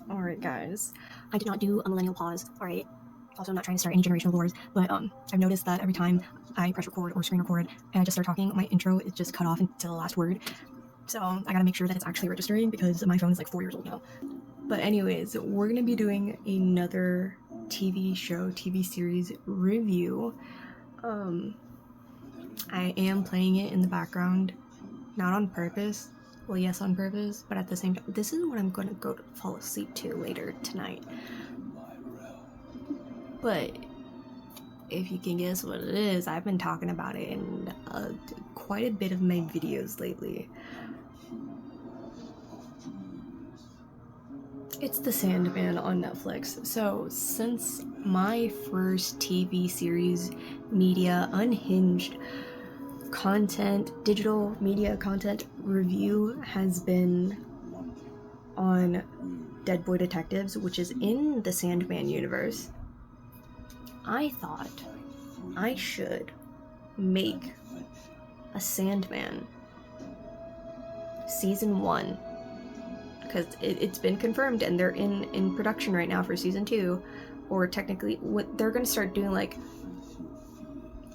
Alright, guys. I did not do a millennial pause, alright? Also, I'm not trying to start any generational wars, but I've noticed that every time I press record or screen record and I just start talking, my intro is just cut off until the last word. So I gotta make sure that it's actually registering because my phone is like 4 years old now. But anyways, we're gonna be doing another TV show, TV series review. I am playing it in the background, not on purpose. Well, yes, on purpose, but at the same time, this is what I'm gonna go to fall asleep to later tonight. But if you can guess what it is, I've been talking about it in quite a bit of my videos lately. It's The Sandman on Netflix. So, since my first TV series media unhinged content, digital media content review has been on Dead Boy Detectives, which is in the Sandman universe, I thought I should make a Sandman season 1, because it's been confirmed and they're in production right now for season 2, or technically what they're going to start doing, like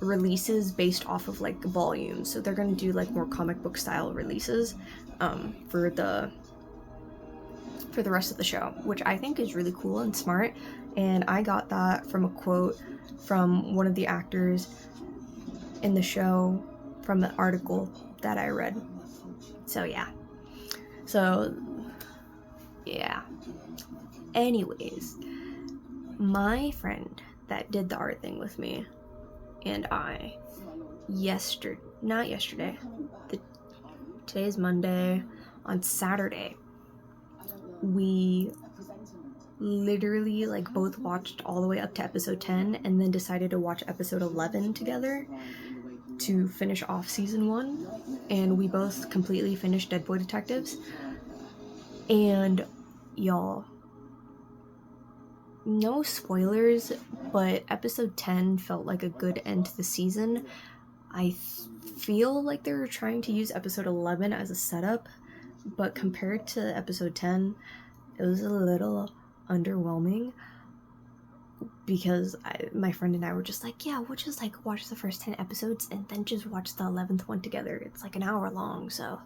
releases based off of like volumes. So they're going to do like more comic book style releases for the rest of the show, which I think is really cool and smart. And I got that from a quote from one of the actors in the show from an article that I read. So yeah. Anyways, my friend that did the art thing with me and I, today's Monday, on Saturday, we literally like both watched all the way up to episode 10 and then decided to watch episode 11 together to finish off season 1, and we both completely finished Dead Boy Detectives. And y'all, no spoilers, but episode 10 felt like a good end to the season. I feel like they were trying to use episode 11 as a setup, but compared to episode 10, it was a little underwhelming, because my friend and I were just like, yeah, we'll just like watch the first 10 episodes and then just watch the 11th one together. It's like an hour long, so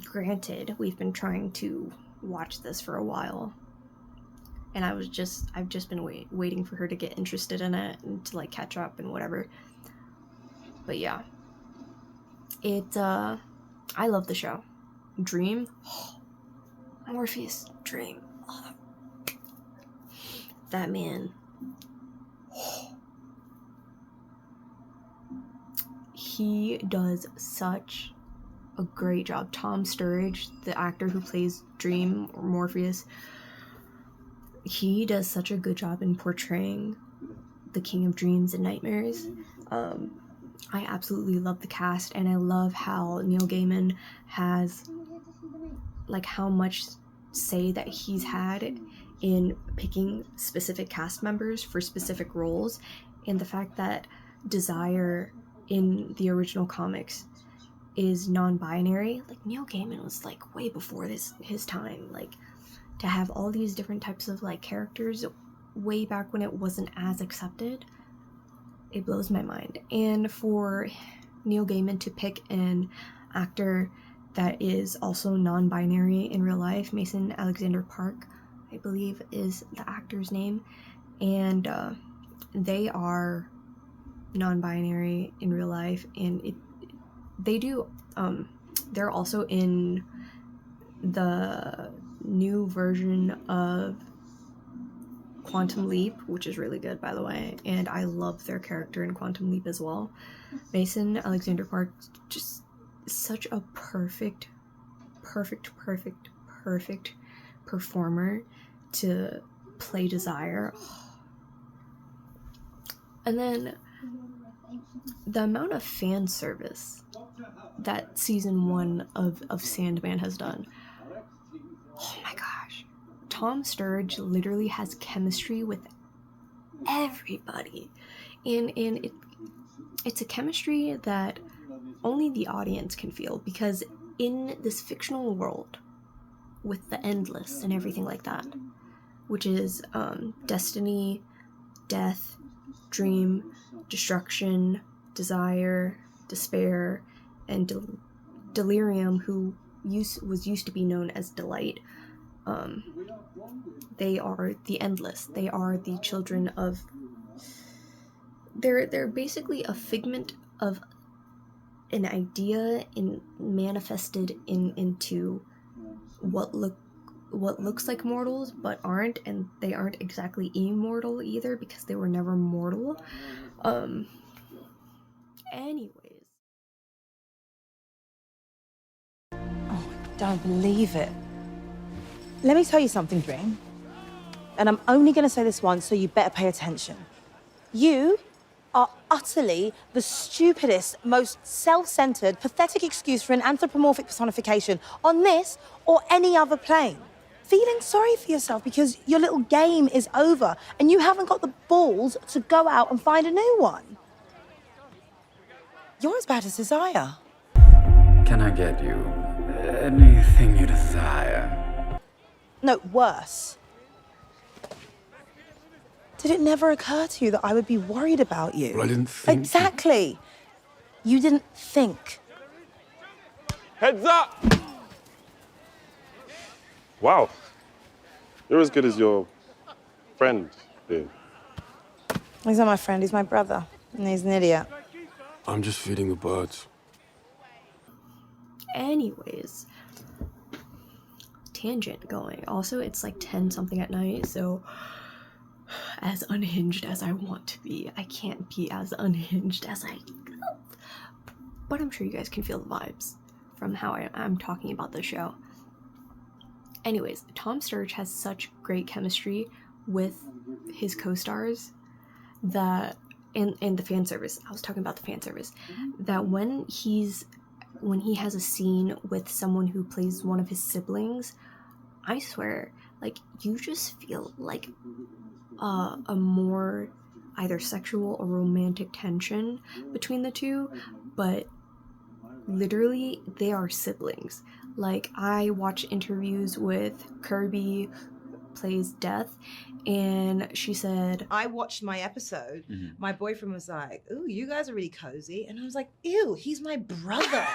granted, we've been trying to watch this for a while, and I've just been waiting for her to get interested in it and to like catch up and whatever. But yeah, I love the show. Dream, Morpheus, Dream, that man, he does such a great job. Tom Sturridge, the actor who plays Dream or Morpheus, he does such a good job in portraying the King of Dreams and Nightmares. I absolutely love the cast, and I love how Neil Gaiman has, like, how much say that he's had in picking specific cast members for specific roles, and the fact that Desire in the original comics is non-binary. Like, Neil Gaiman was like way before his time, like, to have all these different types of like characters way back when it wasn't as accepted, it blows my mind. And for Neil Gaiman to pick an actor that is also non-binary in real life, Mason Alexander Park, I believe is the actor's name, and they are non-binary in real life, and they're also in the new version of Quantum Leap, which is really good, by the way, and I love their character in Quantum Leap as well. Mason Alexander Park, just such a perfect performer to play Desire. And then the amount of fan service that season 1 of Sandman has done. Oh my gosh. Tom Sturridge literally has chemistry with everybody. And it's a chemistry that only the audience can feel, because in this fictional world, with the endless and everything like that, which is destiny, death, dream, destruction, desire, despair, and delirium, who was used to be known as delight. They are the endless. They are the children of... They're basically a figment of an idea manifested into what looks like mortals but aren't, and they aren't exactly immortal either because they were never mortal. Anyways. Oh, I don't believe it. Let me tell you something, Dream. And I'm only going to say this once, so you better pay attention. You are utterly the stupidest, most self-centered, pathetic excuse for an anthropomorphic personification on this or any other plane. Feeling sorry for yourself because your little game is over and you haven't got the balls to go out and find a new one. You're as bad as Desire. Can I get you anything you desire? No, worse. Did it never occur to you that I would be worried about you? Well, I didn't think... Exactly. You didn't think. Heads up! Wow. You're as good as your friend, dude. He's not my friend, he's my brother. And he's an idiot. I'm just feeding the birds. Anyways. Tangent going. Also, it's like 10 something at night, so... as unhinged as I want to be, I can't be as unhinged as I... But I'm sure you guys can feel the vibes from how I'm talking about the show. Anyways, Tom Sturridge has such great chemistry with his co-stars that... in the fan service, I was talking about the fan service, that when he has a scene with someone who plays one of his siblings, I swear, like, you just feel like a more either sexual or romantic tension between the two, but literally they are siblings. Like, I watch interviews with Kirby, plays Death, and she said, I watched my episode. My boyfriend was like, ooh, you guys are really cozy. And I was like, ew, he's my brother.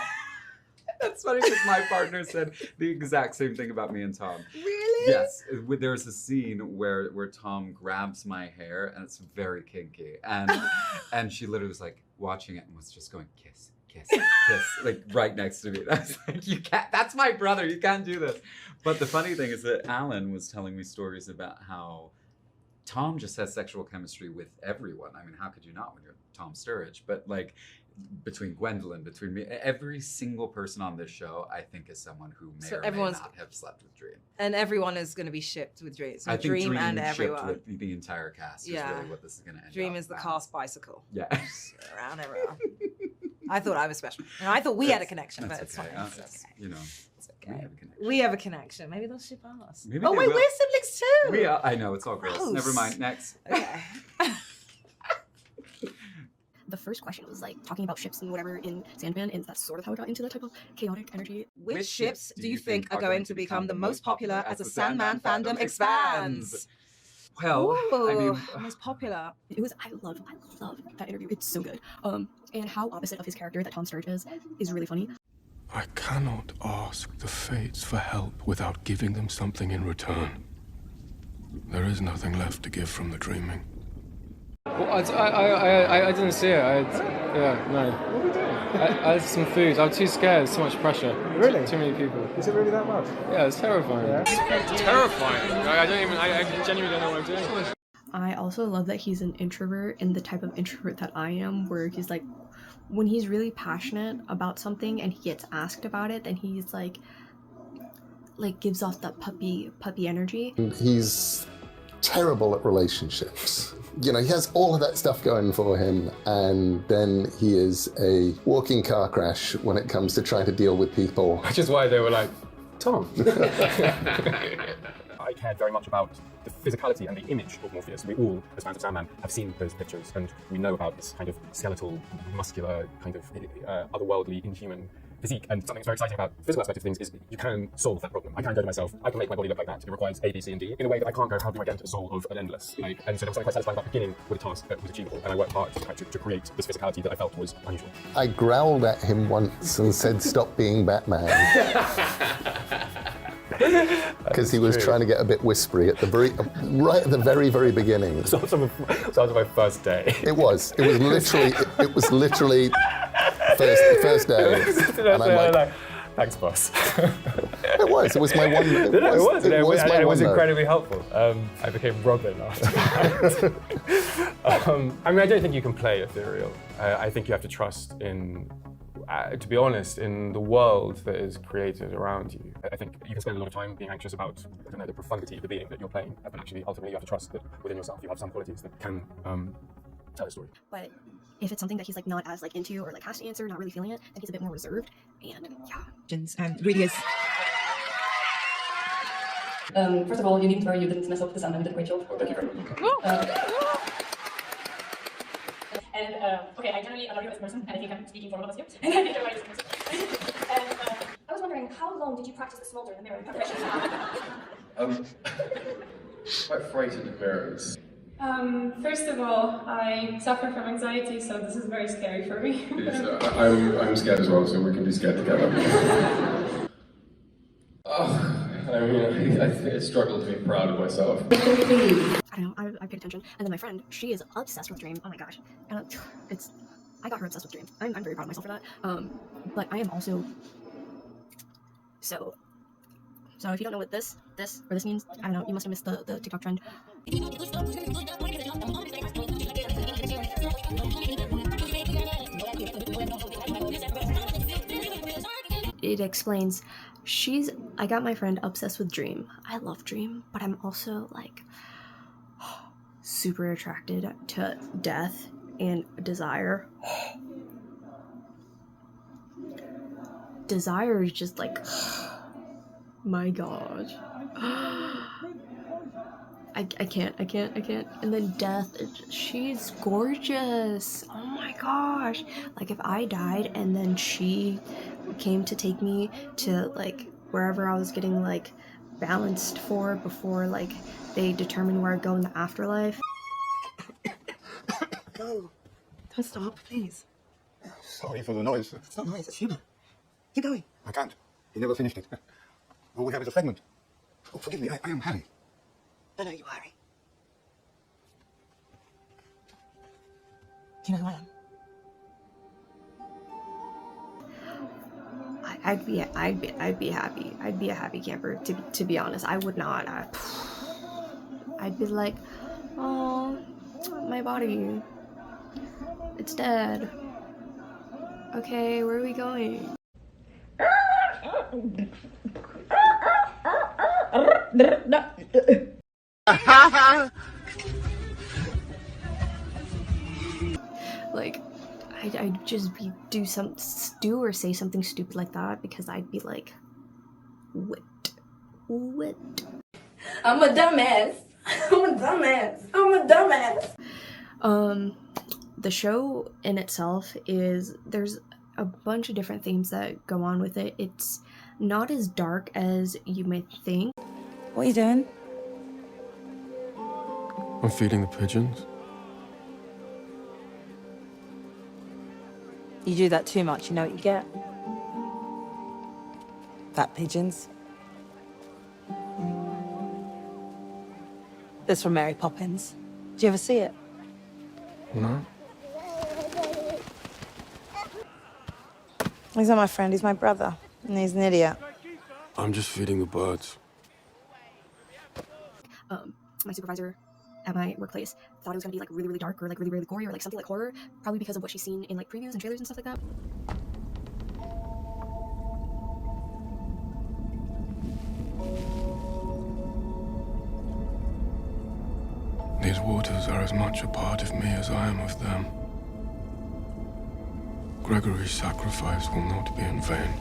That's funny because my partner said the exact same thing about me and Tom. Really? Yes. There's a scene where Tom grabs my hair and it's very kinky. And she literally was like watching it and was just going, kiss, kiss, kiss, like right next to me. I was like, you can't, that's my brother, you can't do this. But the funny thing is that Alan was telling me stories about how Tom just has sexual chemistry with everyone. I mean, how could you not when you're Tom Sturridge? But like, between Gwendolyn, between me, every single person on this show, I think is someone who may or may not have slept with Dream. And everyone is going to be shipped with Dream. So I think Dream and shipped everyone. with the entire cast is really what this is going to end Dream up is the as. cast bicycle. Yeah. Around everyone. I thought I was special. And I thought we had a connection, but it's okay. fine. It's It's okay. You know, It's okay. we have a connection. We have a connection. Maybe they'll ship us. Maybe oh, they wait, will. we're siblings too. We are. I know, it's all gross. Gross. Never mind. Next. Okay. the first question was like talking about ships and whatever in Sandman, and that's sort of how it got into that type of chaotic energy. Which ships do you think are going to become the most popular as the Sandman fandom expands? Well, I mean, most popular. It was I love that interview. It's so good. And how opposite of his character that Tom Sturridge is really funny. I cannot ask the fates for help without giving them something in return. There is nothing left to give from the dreaming. Well, I didn't see it. No. What are we doing? I had some food. I was too scared. Too much pressure. Really? Too many people. Is it really that much? Yeah, it's terrifying. Yeah. It's terrifying. I genuinely don't know what I'm doing. I also love that he's an introvert, and the type of introvert that I am, where he's like, when he's really passionate about something and he gets asked about it, then he's like gives off that puppy energy. He's terrible at relationships. You know, he has all of that stuff going for him, and then he is a walking car crash when it comes to trying to deal with people. Which is why they were like, Tom. I cared very much about the physicality and the image of Morpheus. We all, as fans of Sandman, have seen those pictures, and we know about this kind of skeletal, muscular, kind of otherworldly, inhuman physique. And something that's very exciting about the physical aspect of things is you can solve that problem. I can go to myself, I can make my body look like that. It requires A, B, C, and D in a way that I can't go, how do I get into the soul of an endless? And so there was something quite satisfying about beginning with a task that was achievable, and I worked hard to create this physicality that I felt was unusual. I growled at him once and said, "Stop being Batman." Because he was trying to get a bit whispery at the right at the very, very beginning. So after my first day. It was literally first day. And I'm like, thanks, boss. It was my one. It was incredibly helpful. I became Robin after that. I mean, I don't think you can play ethereal. I think you have to trust in, to be honest, in the world that is created around you. I think you can spend a lot of time being anxious about, I don't know, the profundity of the being that you're playing, but actually, ultimately, you have to trust that within yourself you have some qualities that can tell a story. But if it's something that he's like not as like into or like has to answer, not really feeling it, then he's a bit more reserved. And yeah. And really is. First of all, you need to you didn't mess up the sandman. You did a great job. Thank you very much. Okay, I generally love you as a person, and I think I'm speaking for all of us here. And I think you're right as a person. And I was wondering, how long did you practice the smolder in the mirror in preparation? Quite frightened of mirrors. First of all, I suffer from anxiety, so this is very scary for me. I'm scared as well, so we can be scared together. I struggle to be proud of myself. I don't know, I paid attention. And then my friend, she is obsessed with Dream. Oh my gosh. And I got her obsessed with Dream. I'm very proud of myself for that. But I am also, so if you don't know what this means, I don't know, you must have missed the TikTok trend. It explains, I got my friend obsessed with Dream. I love Dream, but I'm also like super attracted to Death and Desire. Desire is just like, my god. I can't. And then Death, she's gorgeous. Oh my gosh. Like if I died and then she came to take me to like wherever I was getting like balanced for before like they determine where I go in the afterlife. No, don't stop, please. Sorry for the noise. It's not noise, it's humour. Keep going. I can't. He never finished it. All we have is a fragment. Oh, forgive me, I am Harry. I know you, Harry. Do you know who I am? I'd be happy. I'd be a happy camper. To be honest, I would not. I'd be like, oh, my body, it's dead. Okay, where are we going? Like, I'd just do or say something stupid like that because I'd be like, what? I'm a dumbass. The show in itself there's a bunch of different themes that go on with it. It's not as dark as you may think. What are you doing? I'm feeding the pigeons. You do that too much, you know what you get? Fat pigeons. This from Mary Poppins. Do you ever see it? No? He's not my friend, he's my brother. And he's an idiot. I'm just feeding the birds. My supervisor at my workplace thought it was gonna be like really, really dark or like really, really gory or like something like horror, probably because of what she's seen in like previews and trailers and stuff like that. These waters are as much a part of me as I am of them. Gregory's sacrifice will not be in vain.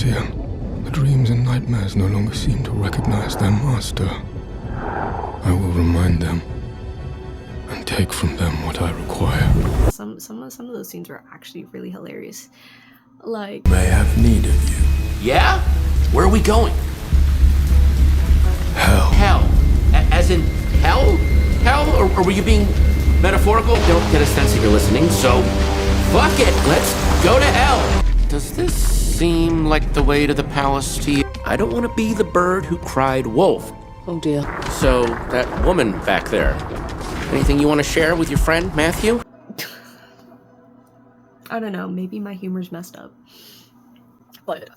overseer. The dreams and nightmares no longer seem to recognize their master. I will remind them and take from them what I require. Some of those scenes were actually really hilarious. Like, May have need of you. Yeah? Where are we going? Hell. Hell? As in hell? Hell? Or were you being metaphorical? Don't get a sense that you're listening, so fuck it, let's go to hell. Does this seem like the way to the palace to you? I don't want to be the bird who cried wolf. Oh dear. So, that woman back there, anything you want to share with your friend, Matthew? I don't know, maybe my humor's messed up. But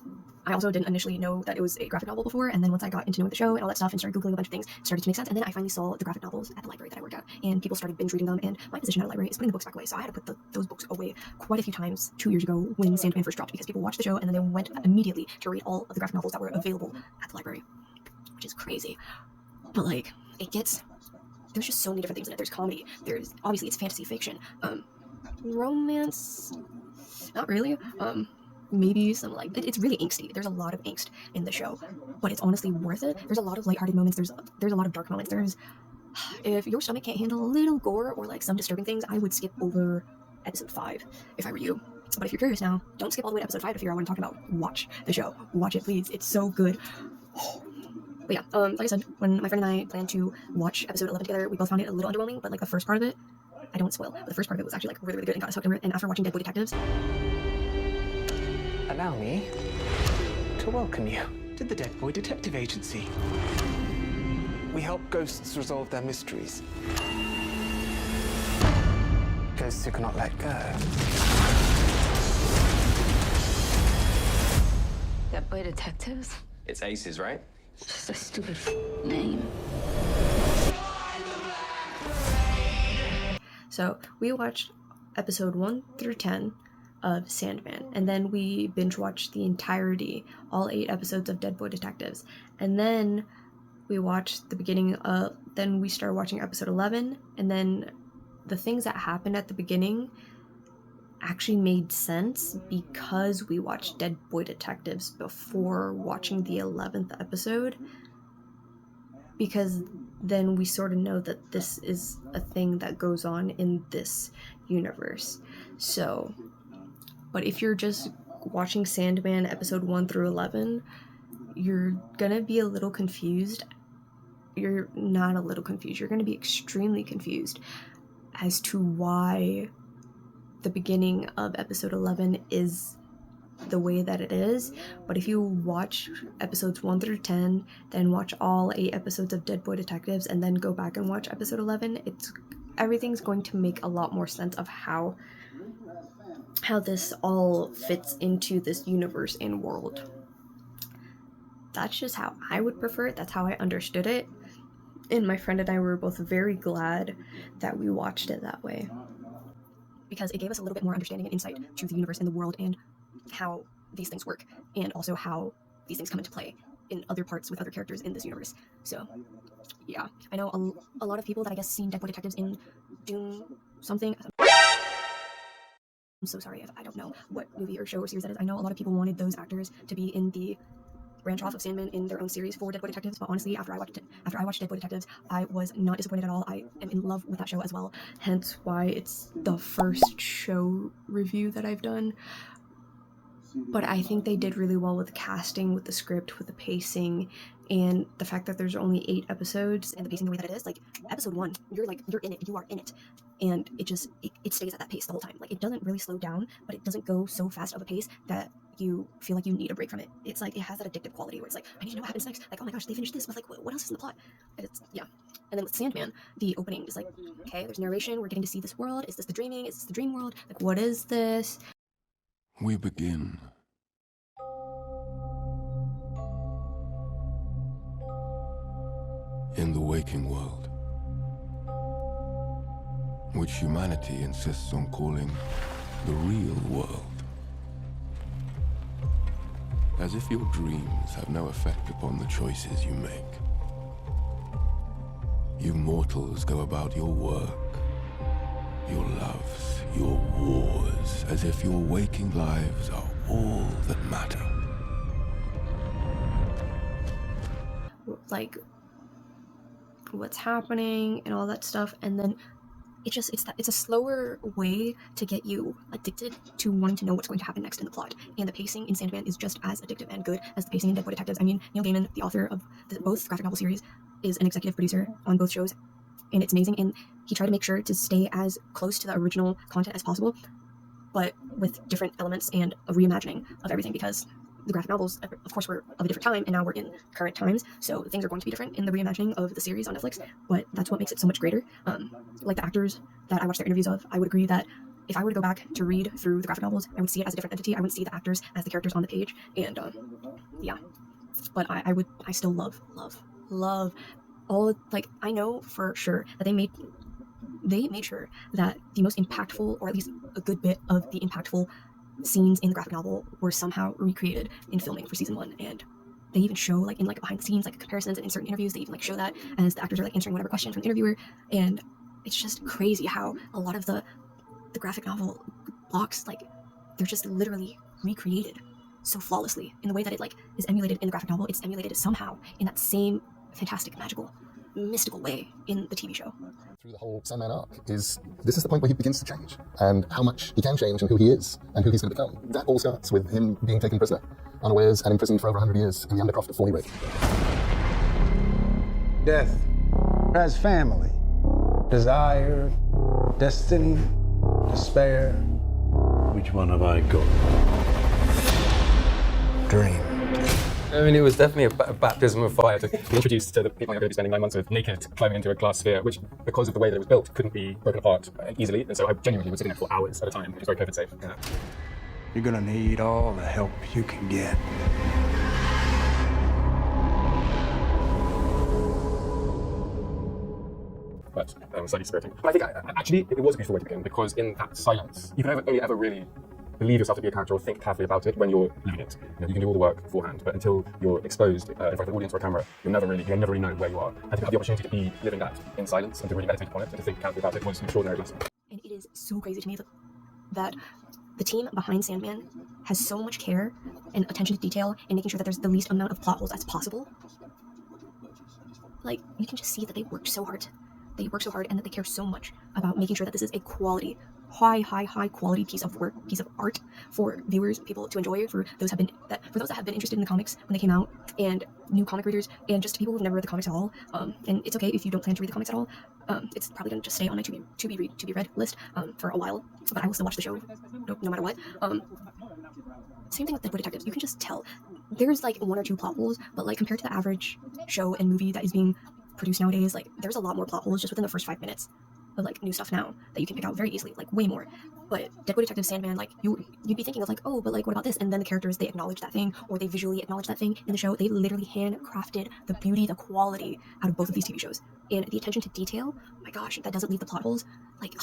I also didn't initially know that it was a graphic novel before, and then once I got into knowing the show and all that stuff and started Googling a bunch of things, it started to make sense, and then I finally saw the graphic novels at the library that I work at, and people started binge reading them, and my position at a library is putting the books back away, so I had to put those books away quite a few times 2 years ago when Sandman first dropped, because people watched the show and then they went immediately to read all of the graphic novels that were available at the library, which is crazy. But like, there's just so many different things in it. There's comedy, there's, obviously it's fantasy fiction, romance, not really, maybe some like, it's really angsty. There's a lot of angst in the show, but it's honestly worth it. There's a lot of lighthearted moments, there's a lot of dark moments. If your stomach can't handle a little gore or like some disturbing things, I would skip over episode 5 if I were you. But if you're curious now, don't skip all the way to episode 5 to figure out what I'm talking about. Watch the show. Watch it, please. It's so good. But yeah, like I said, when my friend and I planned to watch episode 11 together, we both found it a little underwhelming, but like the first part of it, I don't spoil, but the first part of it was actually like really, really good and got us hooked over it. And after watching Dead Boy Detectives, allow me to welcome you to the Dead Boy Detective Agency. We help ghosts resolve their mysteries. Ghosts who cannot let go. Dead Boy Detectives? It's Aces, right? Just a stupid name. so we watched episode 1 through 10 of Sandman, and then we binge watched the entirety, all 8 episodes of Dead Boy Detectives, and then we watched the beginning of, then we started watching episode 11, and then the things that happened at the beginning actually made sense because we watched Dead Boy Detectives before watching the 11th episode, because then we sort of know that this is a thing that goes on in this universe. So, but if you're just watching Sandman episode 1 through 11, you're gonna be a little confused. You're not a little confused, you're gonna be extremely confused as to why the beginning of episode 11 is the way that it is. But if you watch episodes 1 through 10, then watch all 8 episodes of Dead Boy Detectives, and then go back and watch episode 11, everything's going to make a lot more sense of how this all fits into this universe and world. That's just how I would prefer it. That's how I understood it. And my friend and I were both very glad that we watched it that way, because it gave us a little bit more understanding and insight to the universe and the world and how these things work, and also how these things come into play in other parts with other characters in this universe. So yeah, I know a lot of people that I guess seen Dead Boy Detectives in Doom something. I'm so sorry if I don't know what movie or show or series that is. I know a lot of people wanted those actors to be in the branch off of Sandman in their own series for Dead Boy Detectives, but honestly, after I watched Dead Boy Detectives, I was not disappointed at all. I am in love with that show as well, hence why it's the first show review that I've done. But I think they did really well with the casting, with the script, with the pacing, and the fact that there's only 8 episodes and the pacing the way that it is. Like, episode 1, you're in it, you are in it, and it stays at that pace the whole time. Like, it doesn't really slow down, but it doesn't go so fast of a pace that you feel like you need a break from it. It's like, it has that addictive quality where it's like, I need to know what happens next. Like, oh my gosh, they finished this, but like, what else is in the plot? And it's, yeah. And then with Sandman, the opening is like, okay, there's narration, we're getting to see this world. Is this the dreaming? Is this the dream world? Like, what is this? We begin in the waking world, which humanity insists on calling the real world. As if your dreams have no effect upon the choices you make. You mortals go about your work, your loves, your wars, as if your waking lives are all that matter. like what's happening and all that stuff, and then it's a slower way to get you addicted to wanting to know what's going to happen next in the plot. And the pacing in Sandman is just as addictive and good as the pacing in Dead Boy Detectives. I mean, Neil Gaiman, the author of both graphic novel series, is an executive producer on both shows, and it's amazing. And he tried to make sure to stay as close to the original content as possible, but with different elements and a reimagining of everything, because the graphic novels, of course, were of a different time, and now we're in current times, so things are going to be different in the reimagining of the series on Netflix, but that's what makes it so much greater. Like the actors that I watched their interviews of, I would agree that if I were to go back to read through the graphic novels, I would see it as a different entity. I wouldn't see the actors as the characters on the page, and yeah. But I still love all, like, I know for sure that they made sure that the most impactful, or at least a good bit of the impactful scenes in the graphic novel, were somehow recreated in filming for season 1, and they even show, like, in like behind the scenes, like comparisons and in certain interviews, they even like show that as the actors are like answering whatever question from the interviewer. And it's just crazy how a lot of the graphic novel blocks, like, they're just literally recreated so flawlessly in the way that it like is emulated in the graphic novel. It's emulated somehow in that same fantastic, magical, mystical way in the TV show. Through the whole Sandman arc is this is the point where he begins to change, and how much he can change, and who he is, and who he's going to become. That all starts with him being taken prisoner, unawares, and imprisoned for over 100 years in the Undercroft of Forney Rape. Death has family, desire, destiny, despair. Which one have I got? Dream. I mean, it was definitely a baptism of fire to be introduced to the people I'm going to be spending 9 months with, naked, climbing into a glass sphere, which, because of the way that it was built, couldn't be broken apart easily. And so I genuinely was sitting there for hours at a time, which is very COVID safe. Yeah. You're gonna need all the help you can get. But slightly spiriting. But I think actually it was a beautiful way to begin, because in that silence, you can only ever really believe yourself to be a character or think carefully about it when you're living it. You can do all the work beforehand, but until you're exposed in front of an audience or a camera, you'll never really know where you are. I think to have the opportunity to be living that in silence and to really meditate upon it and to think carefully about it was an extraordinary blessing. And it is so crazy to me that the team behind Sandman has so much care and attention to detail in making sure that there's the least amount of plot holes as possible. Like, you can just see that they work so hard, and that they care so much about making sure that this is a quality, high quality piece of work, piece of art for viewers, people to enjoy, for those that have been interested in the comics when they came out, and new comic readers, and just people who've never read the comics at all. And it's okay if you don't plan to read the comics at all. It's probably going to just stay on my to be read list for a while, but I will still watch the show no matter what. Same thing with Dead Boy Detectives. You can just tell there's like 1 or 2 plot holes, but like compared to the average show and movie that is being produced nowadays, like there's a lot more plot holes just within the first 5 minutes of like new stuff now that you can pick out very easily, like way more. But Dead Boy Detective, Sandman, like you'd be thinking of like, oh, but like what about this? And then the characters, they acknowledge that thing, or they visually acknowledge that thing in the show. They literally handcrafted the beauty, the quality out of both of these TV shows, and the attention to detail. Oh my gosh, that doesn't leave the plot holes. Like,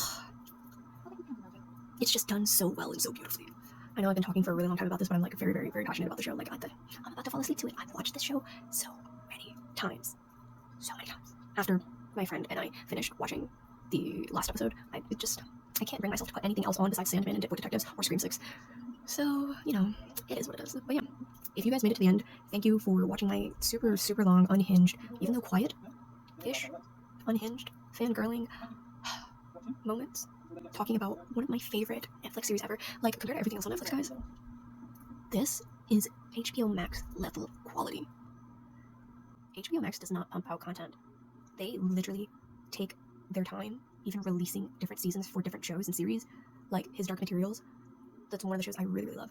it's just done so well and so beautifully. I know I've been talking for a really long time about this, but I'm like very, very, very passionate about the show. Like I'm about to fall asleep to it. I've watched this show so many times. After my friend and I finished watching the last episode, I can't bring myself to put anything else on besides Sandman and Dead Boy Detectives or Scream 6. So, you know, it is what it is. But yeah, if you guys made it to the end, thank you for watching my super, super long, unhinged, even though quiet-ish, unhinged, fangirling moments, talking about one of my favorite Netflix series ever. Like, compared to everything else on Netflix, guys, this is HBO Max level quality. HBO Max does not pump out content. They literally take their time, even releasing different seasons for different shows and series, like His Dark Materials. That's one of the shows I really, really love.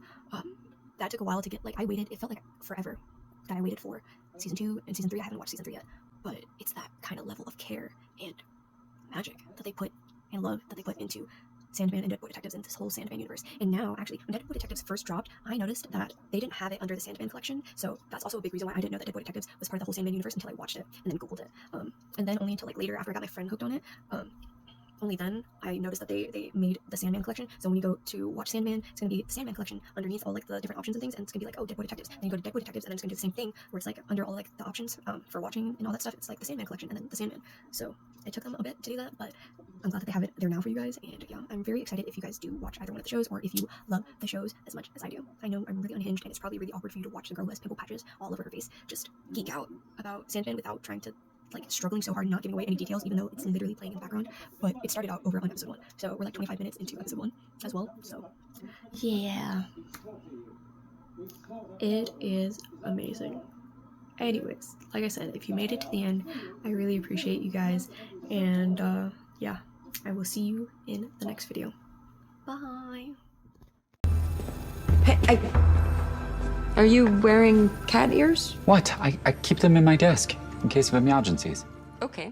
That took a while to get, like, it felt like forever that I waited for season 2 and season 3. I haven't watched season 3 yet, but it's that kind of level of care and magic that they put and love that they put into Sandman and Dead Boy Detectives and this whole Sandman universe. And now, actually, when Dead Boy Detectives first dropped, I noticed that they didn't have it under the Sandman collection, so that's also a big reason why I didn't know that Dead Boy Detectives was part of the whole Sandman universe until I watched it and then Googled it. And then only until like later, after I got my friend hooked on it, only then I noticed that they made the Sandman collection. So when you go to watch Sandman, it's going to be the Sandman collection underneath all like the different options and things, and it's going to be like, oh, Dead Boy Detectives. Then you go to Dead Boy Detectives, and then it's going to do the same thing, where it's like under all like the options for watching and all that stuff, it's like the Sandman collection and then the Sandman. So it took them a bit to do that, but I'm glad that they have it there now for you guys. And yeah, I'm very excited if you guys do watch either one of the shows, or if you love the shows as much as I do. I know I'm really unhinged, and it's probably really awkward for you to watch the girl who has pimple patches all over her face just geek out about Sandman without trying to, like, struggling so hard and not giving away any details, even though it's literally playing in the background. But it started out over on episode 1, so we're like 25 minutes into episode 1 as well. So yeah, it is amazing. Anyways, like I said, if you made it to the end, I really appreciate you guys, and yeah, I will see you in the next video. Bye. Hey, Are you wearing cat ears? What? I keep them in my desk in case of emergencies. Okay.